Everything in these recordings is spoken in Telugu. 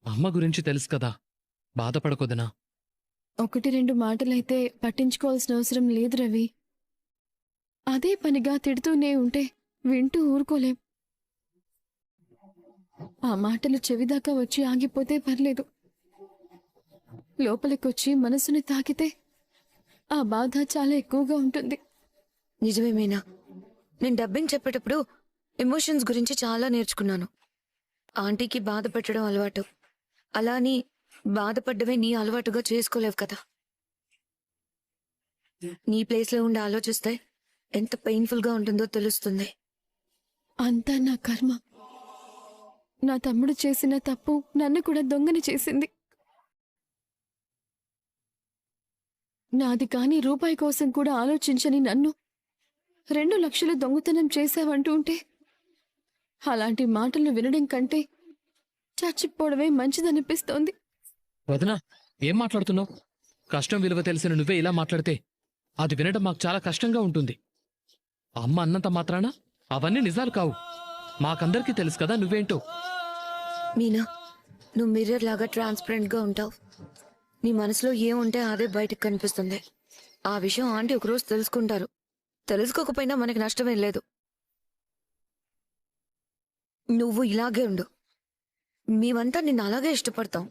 అమ్మ గురించి తెలుసు కదా, బాధపడకొదనా. ఒకటి రెండు మాటలైతే పట్టించుకోవాల్సిన అవసరం లేదు రవి. అదే పనిగా తిడుతూనే ఉంటే వింటూ ఊరుకోలేం. ఆ మాటలు చెవిదాకా వచ్చి ఆగిపోతే పర్లేదు, లోపలికొచ్చి మనసుని తాకితే ఆ బాధ చాలా ఎక్కువగా ఉంటుంది. నిజమే మీనా, నేను డబ్బింగ్ చెప్పేటప్పుడు ఎమోషన్స్ గురించి చాలా నేర్చుకున్నాను. ఆంటీకి బాధ పెట్టడం అలవాటు, అలా అని బాధపడ్డమే నీ అలవాటుగా చేసుకోలేవు కదా. నీ ప్లేస్లో ఉండి ఆలోచిస్తే ఎంత పెయిన్ఫుల్గా ఉంటుందో తెలుస్తుంది. అంతా నా కర్మ. నా తమ్ముడు చేసిన తప్పు నన్ను కూడా దొంగని చేసింది. నాది కాని రూపాయి కోసం కూడా ఆలోచించని నన్ను 2 లక్షలు దొంగతనం చేశావంటూ ఉంటే అలాంటి మాటలు వినడం కంటే చచ్చిపోవడమే మంచిదనిపిస్తోంది. వదినా, ఏం మాట్లాడుతున్నావు? కష్టం విలువ తెలిసిన నువ్వే ఇలా మాట్లాడితే అది వినడం మాకు చాలా కష్టంగా ఉంటుంది. అమ్మ అన్నంత మాత్రాన అవన్నీ నిజాలు కావు. మాకందరికీ తెలుసు కదా నువ్వేంటో. మీనా, నువ్వు మిర్రర్ లాగా ట్రాన్స్పరెంట్గా ఉంటావు. నీ మనసులో ఏముంటే అదే బయటకు కనిపిస్తుంది. ఆ విషయం ఆంటీ ఒకరోజు తెలుసుకుంటారు. తెలుసుకోకపోయినా మనకి నష్టమేం లేదు. నువ్వు ఇలాగే ఉండు, మేమంతా నిన్ను అలాగే ఇష్టపడతాం.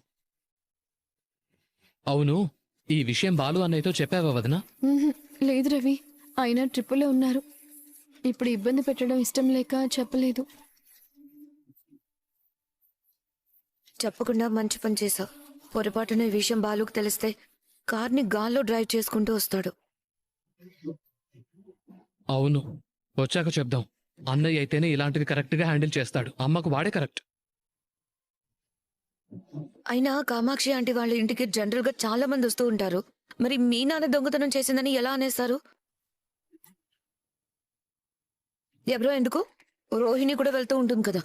అవును, ఈ విషయం బాలు అన్నయ్యతో చెప్పావా వదినా? లేదు రవి, ఆయన ట్రిప్పులో ఉన్నారు. ఇప్పుడు ఇబ్బంది పెట్టడం ఇష్టం లేక చెప్పలేదు. చెప్పకుండా మంచి పని చేశావు. పొరపాటున ఈ విషయం బాలుకు తెలిస్తే కార్ని గాల్లో డ్రైవ్ చేసుకుంటూ వస్తాడు. అవును, వచ్చాక చెప్దాం. అన్నయ్య అయితేనే ఇలాంటివి కరెక్ట్గా హ్యాండిల్ చేస్తాడు. అమ్మకు వాడే కరెక్ట్. అయినా కామాక్షి ఆంటీ వాళ్ళ ఇంటికి జనరల్ గా చాలా మంది వస్తూ ఉంటారు. మరి మీ నాన్న దొంగతనం చేసిందని ఎలా అనేస్తారు? ఎవరో ఎందుకు? రోహిణి కూడా వెళ్తూ ఉంటుంది కదా,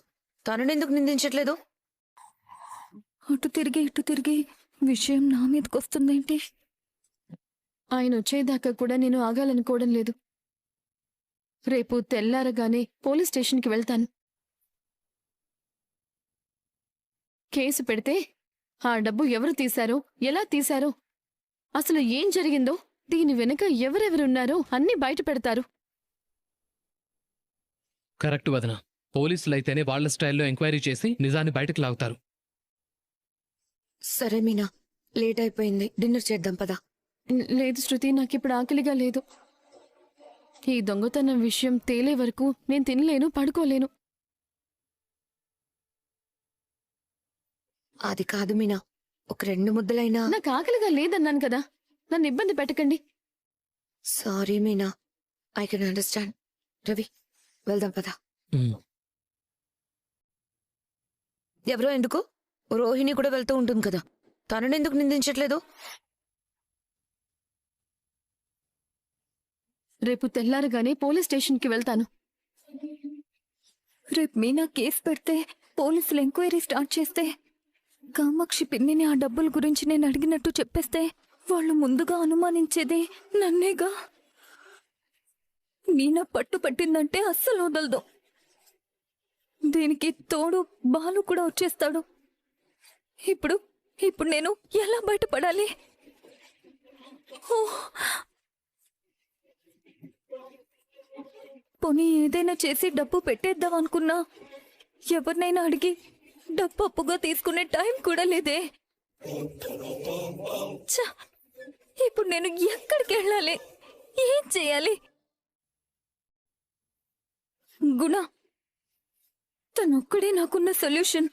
తనని ఎందుకు నిందించట్లేదు? అటు తిరిగి ఇటు తిరిగి విషయం నా మీదకి వస్తుందేంటి? ఆయన వచ్చేదాకా కూడా నేను ఆగాలనుకోవడం లేదు. రేపు తెల్లారగానే పోలీస్ స్టేషన్కి వెళ్తాను. కేసు పెడితే ఆ డబ్బు ఎవరు తీశారో, ఎలా తీశారో, అసలు ఏం జరిగిందో, దీని వెనుక ఎవరెవరున్నారో అన్నీ బయట పెడతారు. కరెక్ట్ వదినా. పోలీసులైతేనే వాళ్ల స్టైల్లో ఎంక్వైరీ చేసి నిజాన్ని బయటకు లాగుతారు. సరే మీనా, లేట్ అయిపోయింది, డిన్నర్ చేద్దాం పదా. లేదు శృతి, నాకిప్పుడు ఆకలిగా లేదు. ఈ దొంగతనం విషయం తేలే వరకు నేను తినలేను, పడుకోలేను. అది కాదు మీనా, ఒక 2 ముద్దలైనా. నాకు ఆకలిగా లేదన్నాను కదా, నన్ను ఇబ్బంది పెట్టకండి. Sorry Meena, I can understand. Ravi, వెళ్దాం పదా. ఎవరో ఎందుకు? రోహిణి కూడా వెళ్తూ ఉంటుంది కదా, తనని ఎందుకు నిందించట్లేదు? రేపు తెల్లారగానే పోలీస్ స్టేషన్కి వెళ్తాను. రేపు మీనా కేసు పెడితే, పోలీసులు ఎంక్వైరీ స్టార్ట్ చేస్తే, కామాక్షి పిన్నిని ఆ డబ్బుల గురించి నేను అడిగినట్టు చెప్పేస్తే, వాళ్ళు ముందుగా అనుమానించేదే నన్నేగా. మీనా పట్టు పట్టిందంటే అస్సలు వదలదు. దీనికి తోడు బాలు కూడా వచ్చేస్తాడు. ఇప్పుడు నేను ఎలా బయటపడాలి? పోనీ ఏదైనా చేసి డబ్బు పెట్టేద్దాం అనుకున్నా, ఎవరినైనా అడిగి డబ్బు అప్పుగా తీసుకునే టైం కూడా లేదే. ఇప్పుడు నేను ఎక్కడికి వెళ్ళాలి? ఏం చేయాలి? గుణ, తనొక్కడే నాకున్న సొల్యూషన్.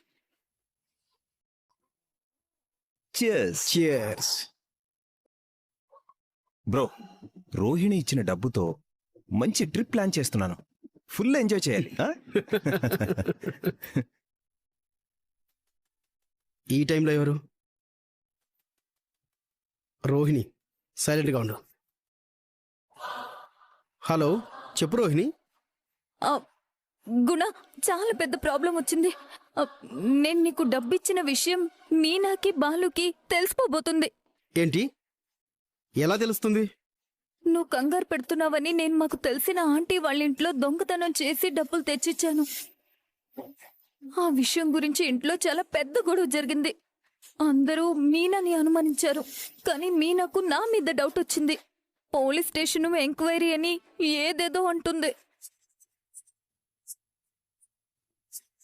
బ్రో, రోహిణి ఇచ్చిన డబ్బుతో మంచి ట్రిప్ ప్లాన్ చేస్తున్నాను. ఫుల్ ఎంజాయ్ చేయాలి. ఈ టైంలో ఎవరు? రోహిణి, సైలెంట్గా ఉండు. హలో, చెప్పు రోహిణి. గుణ, చాలా పెద్ద ప్రాబ్లం వచ్చింది. నేను నీకు డబ్బిచ్చిన విషయం మీనాకి బాలుకి తెలిసిపోబోతుంది. ఏంటి? ఎలా తెలుస్తుంది? నువ్వు కంగారు పెడుతున్నావని నేను మాకు తెలిసిన ఆంటీ వాళ్ళ ఇంట్లో దొంగతనం చేసి డబ్బులు తెచ్చిచ్చాను. ఆ విషయం గురించి ఇంట్లో చాలా పెద్ద గొడవ జరిగింది. అందరూ మీనాని అనుమానించారు, కానీ మీనాకు నా మీద డౌట్ వచ్చింది. పోలీస్ స్టేషన్ ఎంక్వైరీ అని ఏదేదో అంటుంది.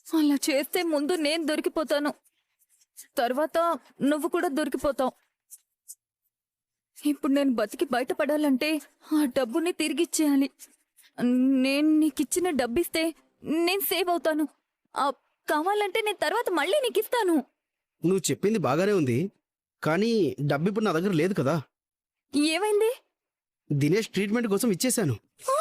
అలా చేస్తే ముందు నేను దొరికిపోతాను, తర్వాత నువ్వు కూడా దొరికిపోతావు. ఇప్పుడు నేను బతికి బయటపడాలంటే ఆ డబ్బుని తిరిగిచ్చేయాలి. నేను నీకిచ్చిన డబ్బిస్తే నేను సేవ్ అవుతాను. కావాలంటే నేను తర్వాత మళ్ళీ నీకు ఇస్తాను. నువ్వు చెప్పింది బాగానే ఉంది, కానీ డబ్బు ఇప్పుడు నా దగ్గర లేదు కదా. ఏమైంది? దినేష్ ట్రీట్మెంట్ కోసం ఇచ్చేశాను. ఆ!